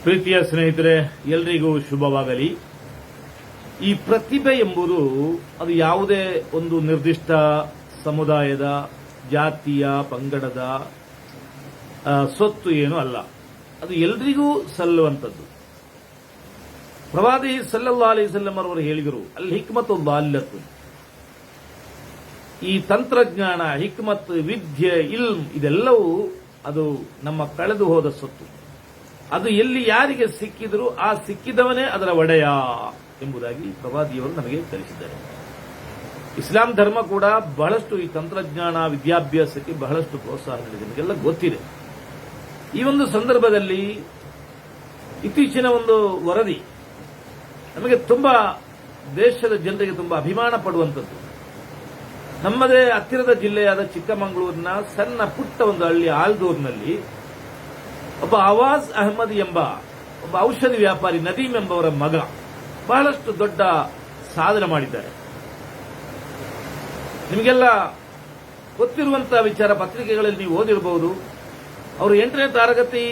ಪ್ರೀತಿಯ ಸ್ನೇಹಿತರೆ, ಎಲ್ರಿಗೂ ಶುಭವಾಗಲಿ. ಈ ಪ್ರತಿಭೆ ಎಂಬುದು ಅದು ಯಾವುದೇ ಒಂದು ನಿರ್ದಿಷ್ಟ ಸಮುದಾಯದ, ಜಾತಿಯ, ಪಂಗಡದ ಸೊತ್ತು ಏನೂ ಅಲ್ಲ. ಅದು ಎಲ್ರಿಗೂ ಸಲ್ಲುವಂಥದ್ದು. ಪ್ರವಾದಿ ಸಲ್ಲಲ್ಲಾಹು ಅಲೈಹಿ ವಸಲ್ಲಂ ಅವರು ಹೇಳಿದರು, ಅಲ್ ಹಿಕ್ಮತು ದಾಲ್ಲತು. ಈ ತಂತ್ರಜ್ಞಾನ, ಹಿಕ್ಮತ್, ವಿದ್ಯೆ, ಇಲ್ಮ್ ಇದೆಲ್ಲವೂ ಅದು ನಮ್ಮ ಕಳೆದು ಹೋದ ಸೊತ್ತು. ಅದು ಎಲ್ಲಿ ಯಾರಿಗೆ ಸಿಕ್ಕಿದರೂ ಆ ಸಿಕ್ಕಿದವನೇ ಅದರ ಒಡೆಯ ಎಂಬುದಾಗಿ ಪ್ರವಾದಿಯವರು ನಮಗೆ ತಿಳಿಸಿದ್ದಾರೆ. ಇಸ್ಲಾಂ ಧರ್ಮ ಕೂಡ ಬಹಳಷ್ಟು ಈ ತಂತ್ರಜ್ಞಾನ ವಿದ್ಯಾಭ್ಯಾಸಕ್ಕೆ ಬಹಳಷ್ಟು ಪ್ರೋತ್ಸಾಹ ನೀಡಿದೆ, ನಿಮಗೆಲ್ಲ ಗೊತ್ತಿದೆ. ಈ ಒಂದು ಸಂದರ್ಭದಲ್ಲಿ ಇತ್ತೀಚಿನ ಒಂದು ವರದಿ ನಮಗೆ ತುಂಬಾ ದೇಶದ ಜನರಿಗೆ ತುಂಬಾ ಅಭಿಮಾನ ಪಡುವಂಥದ್ದು. ನಮ್ಮದೇ ಹತ್ತಿರದ ಜಿಲ್ಲೆಯಾದ ಚಿಕ್ಕಮಗಳೂರಿನ ಸಣ್ಣ ಪುಟ್ಟ ಒಂದು ಹಳ್ಳಿ ಆಲ್ದೂರಿನಲ್ಲಿ ಒಬ್ಬ ಅವಾಜ್ ಅಹಮದ್ ಎಂಬ ಒಬ್ಬ ಔಷಧಿ ವ್ಯಾಪಾರಿ ನದೀಮ್ ಎಂಬವರ ಮಗ ಬಹಳಷ್ಟು ದೊಡ್ಡ ಸಾಧನೆ ಮಾಡಿದ್ದಾರೆ. ನಿಮಗೆಲ್ಲ ಗೊತ್ತಿರುವಂತಹ ವಿಚಾರ, ಪತ್ರಿಕೆಗಳಲ್ಲಿ ನೀವು ಓದಿರಬಹುದು. ಅವರು 8ನೇ ತರಗತಿ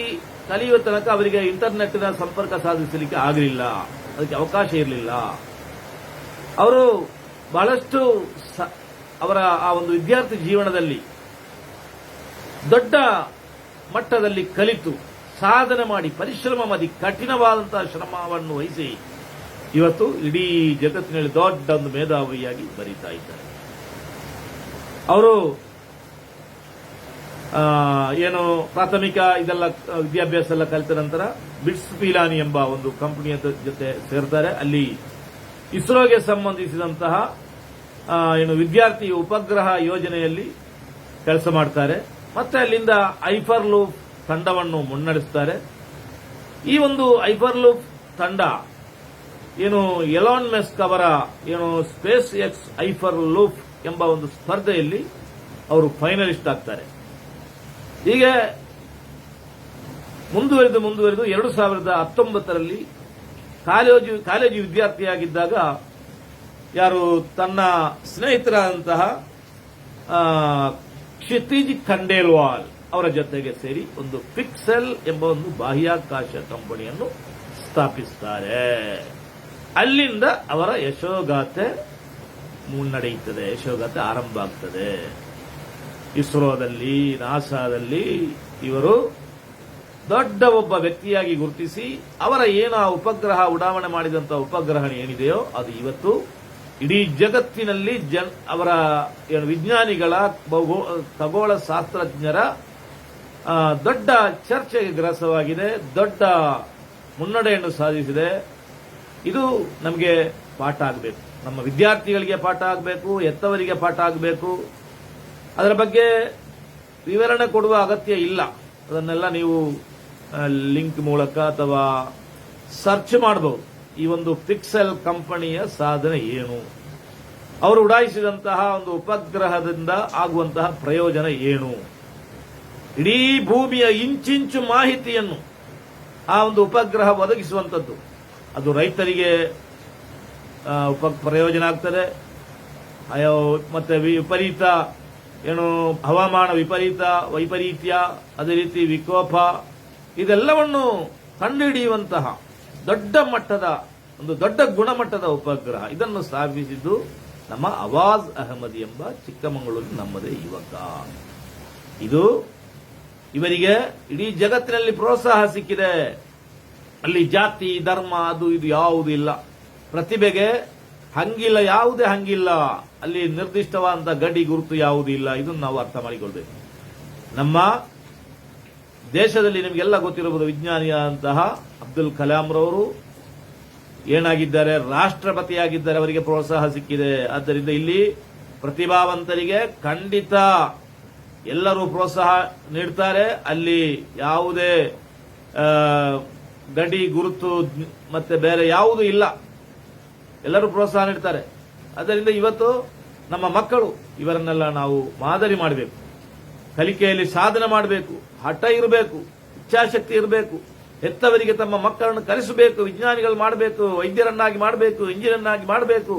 ಕಲಿಯುವ ತನಕ ಅವರಿಗೆ ಇಂಟರ್ನೆಟ್ನ ಸಂಪರ್ಕ ಸಾಧಿಸಲಿಕ್ಕೆ ಆಗಲಿಲ್ಲ, ಅದಕ್ಕೆ ಅವಕಾಶ ಇರಲಿಲ್ಲ. ಅವರು ಬಹಳಷ್ಟು ಅವರ ಆ ಒಂದು ವಿದ್ಯಾರ್ಥಿ ಜೀವನದಲ್ಲಿ ದೊಡ್ಡ ಮಟ್ಟದಲ್ಲಿ ಕಲಿತು ಸಾಧನೆ ಮಾಡಿ ಪರಿಶ್ರಮ ಮಾಡಿ ಕಠಿಣವಾದಂತಹ ಶ್ರಮವನ್ನು ವಹಿಸಿ ಇವತ್ತು ಇಡೀ ಜಗತ್ತಿನಲ್ಲಿ ದೊಡ್ಡ ಒಂದು ಮೇಧಾವಿಯಾಗಿ ಬರೀತಾ ಇದ್ದಾರೆ. ಅವರು ಏನು ಪ್ರಾಥಮಿಕ ಇದೆಲ್ಲ ವಿದ್ಯಾಭ್ಯಾಸ ಎಲ್ಲ ಕಲಿತ ನಂತರ ಬಿಟ್ಸ್ ಪೀಲಾನಿ ಎಂಬ ಒಂದು ಕಂಪನಿಯ ಜೊತೆ ಸೇರ್ತಾರೆ. ಅಲ್ಲಿ ಇಸ್ರೋಗೆ ಸಂಬಂಧಿಸಿದಂತಹ ಏನು ವಿದ್ಯಾರ್ಥಿ ಉಪಗ್ರಹ ಯೋಜನೆಯಲ್ಲಿ ಕೆಲಸ ಮಾಡ್ತಾರೆ. ಮತ್ತೆ ಅಲ್ಲಿಂದ ಐಫರ್ಲೂಪ್ ತಂಡವನ್ನು ಮುನ್ನಡೆಸುತ್ತಾರೆ. ಈ ಒಂದು ಐಫರ್ಲೂಪ್ ತಂಡ ಏನು ಎಲಾನ್ ಮಸ್ಕ್ ಅವರ ಏನು ಸ್ಪೇಸ್ ಎಕ್ಸ್ ಐಫರ್ಲೂಪ್ ಎಂಬ ಒಂದು ಸ್ಪರ್ಧೆಯಲ್ಲಿ ಅವರು ಫೈನಲಿಸ್ಟ್ ಆಗ್ತಾರೆ. ಹೀಗೆ ಮುಂದುವರೆದು 2019ರಲ್ಲಿ ಕಾಲೇಜು ವಿದ್ಯಾರ್ಥಿಯಾಗಿದ್ದಾಗ ಯಾರು ತನ್ನ ಸ್ನೇಹಿತರಾದಂತಹ ಕ್ಷಿತಿಜ್ ಖಂಡೇಲ್ವಾಲ್ ಅವರ ಜೊತೆಗೆ ಸೇರಿ ಒಂದು ಪಿಕ್ಸೆಲ್ ಎಂಬ ಒಂದು ಬಾಹ್ಯಾಕಾಶ ಕಂಪನಿಯನ್ನು ಸ್ಥಾಪಿಸುತ್ತಾರೆ. ಅಲ್ಲಿಂದ ಅವರ ಯಶೋಗಾಥೆ ಮುನ್ನಡೆಯುತ್ತದೆ, ಯಶೋಗಾಥೆ ಆರಂಭ ಆಗ್ತದೆ. ಇಸ್ರೋದಲ್ಲಿ, ನಾಸಾದಲ್ಲಿ ಇವರು ದೊಡ್ಡ ಒಬ್ಬ ವ್ಯಕ್ತಿಯಾಗಿ ಗುರುತಿಸಿ ಅವರ ಏನು ಆ ಉಪಗ್ರಹ ಉಡಾವಣೆ ಮಾಡಿದಂತಹ ಉಪಗ್ರಹ ಏನಿದೆಯೋ ಅದು ಇವತ್ತು ಇಡೀ ಜಗತ್ತಿನಲ್ಲಿ ಅವರ ಏನು ವಿಜ್ಞಾನಿಗಳ, ಖಗೋಳ ಶಾಸ್ತ್ರಜ್ಞರ ದೊಡ್ಡ ಚರ್ಚೆಗೆ ಗ್ರಾಸವಾಗಿದೆ, ದೊಡ್ಡ ಮುನ್ನಡೆಯನ್ನು ಸಾಧಿಸಿದೆ. ಇದು ನಮಗೆ ಪಾಠ ಆಗಬೇಕು, ನಮ್ಮ ವಿದ್ಯಾರ್ಥಿಗಳಿಗೆ ಪಾಠ ಆಗಬೇಕು, ಎತ್ತವರಿಗೆ ಪಾಠ ಆಗಬೇಕು. ಅದರ ಬಗ್ಗೆ ವಿವರಣೆ ಕೊಡುವ ಅಗತ್ಯ ಇಲ್ಲ. ಅದನ್ನೆಲ್ಲ ನೀವು ಲಿಂಕ್ ಮೂಲಕ ಅಥವಾ ಸರ್ಚ್ ಮಾಡಬಹುದು. ಈ ಒಂದು ಪಿಕ್ಸೆಲ್ ಕಂಪನಿಯ ಸಾಧನೆ ಏನು, ಅವರು ಉಡಾಯಿಸಿದಂತಹ ಒಂದು ಉಪಗ್ರಹದಿಂದ ಆಗುವಂತಹ ಪ್ರಯೋಜನ ಏನು, ಇಡೀ ಭೂಮಿಯ ಇಂಚಿಂಚು ಮಾಹಿತಿಯನ್ನು ಆ ಒಂದು ಉಪಗ್ರಹ ಒದಗಿಸುವಂಥದ್ದು. ಅದು ರೈತರಿಗೆ ಪ್ರಯೋಜನ ಆಗ್ತದೆ. ಮತ್ತೆ ವಿಪರೀತ ಏನು ಹವಾಮಾನ ವೈಪರೀತ್ಯ, ಅದೇ ರೀತಿ ವಿಕೋಪ, ಇದೆಲ್ಲವನ್ನು ಕಂಡುಹಿಡಿಯುವಂತಹ ದೊಡ್ಡ ಮಟ್ಟದ ಒಂದು ದೊಡ್ಡ ಗುಣಮಟ್ಟದ ಉಪಗ್ರಹ ಇದನ್ನು ಸ್ಥಾಪಿಸಿದ್ದು ನಮ್ಮ ಅವಾಜ್ ಅಹಮದ್ ಎಂಬ ಚಿಕ್ಕಮಗಳೂರಿನ ನಮ್ಮದೇ ಯುವಕ. ಇದು ಇವರಿಗೆ ಇಡೀ ಜಗತ್ತಿನಲ್ಲಿ ಪ್ರೋತ್ಸಾಹ ಸಿಕ್ಕಿದೆ. ಅಲ್ಲಿ ಜಾತಿ, ಧರ್ಮ, ಅದು ಇದು ಯಾವುದೂ ಇಲ್ಲ. ಪ್ರತಿಭೆಗೆ ಹಂಗಿಲ್ಲ, ಯಾವುದೇ ಹಂಗಿಲ್ಲ. ಅಲ್ಲಿ ನಿರ್ದಿಷ್ಟವಾದಂತಹ ಗಡಿ ಗುರುತು ಯಾವುದೂ ಇಲ್ಲ. ಇದನ್ನು ನಾವು ಅರ್ಥ ಮಾಡಿಕೊಳ್ಬೇಕು. ನಮ್ಮ ದೇಶದಲ್ಲಿ ನಿಮಗೆಲ್ಲ ಗೊತ್ತಿರಬಹುದು, ವಿಜ್ಞಾನಿಯಾದಂತಹ ಅಬ್ದುಲ್ ಕಲಾಂ ರವರು ಏನಾಗಿದ್ದಾರೆ, ರಾಷ್ಟ್ರಪತಿಯಾಗಿದ್ದಾರೆ. ಅವರಿಗೆ ಪ್ರೋತ್ಸಾಹ ಸಿಕ್ಕಿದೆ. ಆದ್ದರಿಂದ ಇಲ್ಲಿ ಪ್ರತಿಭಾವಂತರಿಗೆ ಖಂಡಿತ ಎಲ್ಲರೂ ಪ್ರೋತ್ಸಾಹ ನೀಡ್ತಾರೆ. ಅಲ್ಲಿ ಯಾವುದೇ ಗಡಿ ಗುರುತು ಮತ್ತೆ ಬೇರೆ ಯಾವುದೂ ಇಲ್ಲ, ಎಲ್ಲರೂ ಪ್ರೋತ್ಸಾಹ ನೀಡ್ತಾರೆ. ಆದ್ದರಿಂದ ಇವತ್ತು ನಮ್ಮ ಮಕ್ಕಳು ಇವರನ್ನೆಲ್ಲ ನಾವು ಮಾದರಿ ಮಾಡಬೇಕು. ಕಲಿಕೆಯಲ್ಲಿ ಸಾಧನೆ ಮಾಡಬೇಕು, ಹಠ ಇರಬೇಕು, ಇಚ್ಛಾಶಕ್ತಿ ಇರಬೇಕು. ಹೆತ್ತವರಿಗೆ ತಮ್ಮ ಮಕ್ಕಳನ್ನು ಕಲಿಸಬೇಕು, ವಿಜ್ಞಾನಿಗಳು ಮಾಡಬೇಕು, ವೈದ್ಯರನ್ನಾಗಿ ಮಾಡಬೇಕು, ಇಂಜಿನಿಯರ್ನಾಗಿ ಮಾಡಬೇಕು,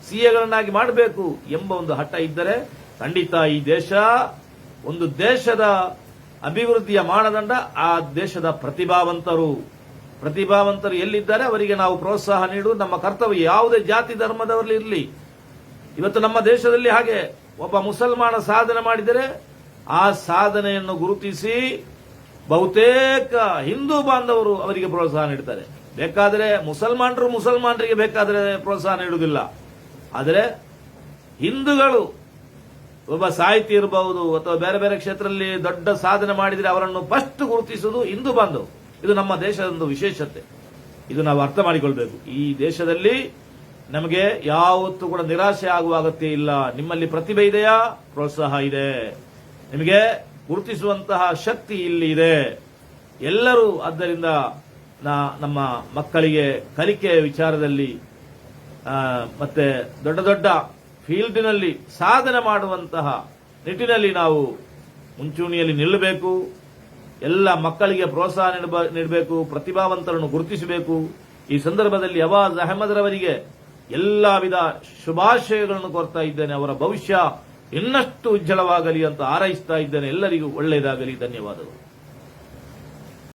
ಸಿಎಗಳನ್ನಾಗಿ ಮಾಡಬೇಕು ಎಂಬ ಒಂದು ಹಠ ಇದ್ದರೆ ಖಂಡಿತ ಈ ದೇಶ ಒಂದು ದೇಶದ ಅಭಿವೃದ್ಧಿಯ ಮಾನದಂಡ ಆ ದೇಶದ ಪ್ರತಿಭಾವಂತರು ಪ್ರತಿಭಾವಂತರು ಎಲ್ಲಿದ್ದಾರೆ ಅವರಿಗೆ ನಾವು ಪ್ರೋತ್ಸಾಹ ನೀಡುವುದು ನಮ್ಮ ಕರ್ತವ್ಯ. ಯಾವುದೇ ಜಾತಿ ಧರ್ಮದವರಲ್ಲಿ ಇರಲಿ. ಇವತ್ತು ನಮ್ಮ ದೇಶದಲ್ಲಿ ಹಾಗೆ ಒಬ್ಬ ಮುಸಲ್ಮಾನ ಸಾಧನೆ ಮಾಡಿದರೆ ಆ ಸಾಧನೆಯನ್ನು ಗುರುತಿಸಿ ಬಹುತೇಕ ಹಿಂದೂ ಬಾಂಧವರು ಅವರಿಗೆ ಪ್ರೋತ್ಸಾಹ ನೀಡುತ್ತಾರೆ. ಬೇಕಾದರೆ ಮುಸಲ್ಮಾನರಿಗೆ ಬೇಕಾದರೆ ಪ್ರೋತ್ಸಾಹ ನೀಡುವುದಿಲ್ಲ. ಆದರೆ ಹಿಂದೂಗಳು ಒಬ್ಬ ಸಾಹಿತಿ ಇರಬಹುದು ಅಥವಾ ಬೇರೆ ಬೇರೆ ಕ್ಷೇತ್ರದಲ್ಲಿ ದೊಡ್ಡ ಸಾಧನೆ ಮಾಡಿದರೆ ಅವರನ್ನು ಫಸ್ಟ್ ಗುರುತಿಸುವುದು ಹಿಂದೂ ಬಾಂಧವರು. ಇದು ನಮ್ಮ ದೇಶದ ಒಂದು ವಿಶೇಷತೆ. ಇದು ನಾವು ಅರ್ಥ ಮಾಡಿಕೊಳ್ಬೇಕು. ಈ ದೇಶದಲ್ಲಿ ನಮಗೆ ಯಾವತ್ತೂ ಕೂಡ ನಿರಾಶೆ ಆಗುವ ಅಗತ್ಯ ಇಲ್ಲ. ನಿಮ್ಮಲ್ಲಿ ಪ್ರತಿಭೆ ಇದೆಯಾ? ಪ್ರೋತ್ಸಾಹ ಇದೆ. ನಿಮಗೆ ಗುರುತಿಸುವಂತಹ ಶಕ್ತಿ ಇಲ್ಲಿ ಇದೆ. ಎಲ್ಲರೂ ಆದ್ದರಿಂದ ನಮ್ಮ ಮಕ್ಕಳಿಗೆ ಕಲಿಕೆಯ ವಿಚಾರದಲ್ಲಿ ಮತ್ತೆ ದೊಡ್ಡ ದೊಡ್ಡ ಫೀಲ್ಡ್ನಲ್ಲಿ ಸಾಧನೆ ಮಾಡುವಂತಹ ನಿಟ್ಟಿನಲ್ಲಿ ನಾವು ಮುಂಚೂಣಿಯಲ್ಲಿ ನಿಲ್ಲಬೇಕು. ಎಲ್ಲ ಮಕ್ಕಳಿಗೆ ಪ್ರೋತ್ಸಾಹ ನೀಡಬೇಕು. ಪ್ರತಿಭಾವಂತರನ್ನು ಗುರುತಿಸಬೇಕು. ಈ ಸಂದರ್ಭದಲ್ಲಿ ಅವಾಜ್ ಅಹಮದ್ ರವರಿಗೆ ಎಲ್ಲ ವಿಧ ಶುಭಾಶಯಗಳನ್ನು ಕೋರ್ತಾ ಇದ್ದೇನೆ. ಅವರ ಭವಿಷ್ಯ ಇನ್ನಷ್ಟು ಉಜ್ವಲವಾಗಲಿ ಅಂತ ಹಾರೈಸ್ತಾ ಇದ್ದೇನೆ. ಎಲ್ಲರಿಗೂ ಒಳ್ಳೆಯದಾಗಲಿ. ಧನ್ಯವಾದಗಳು.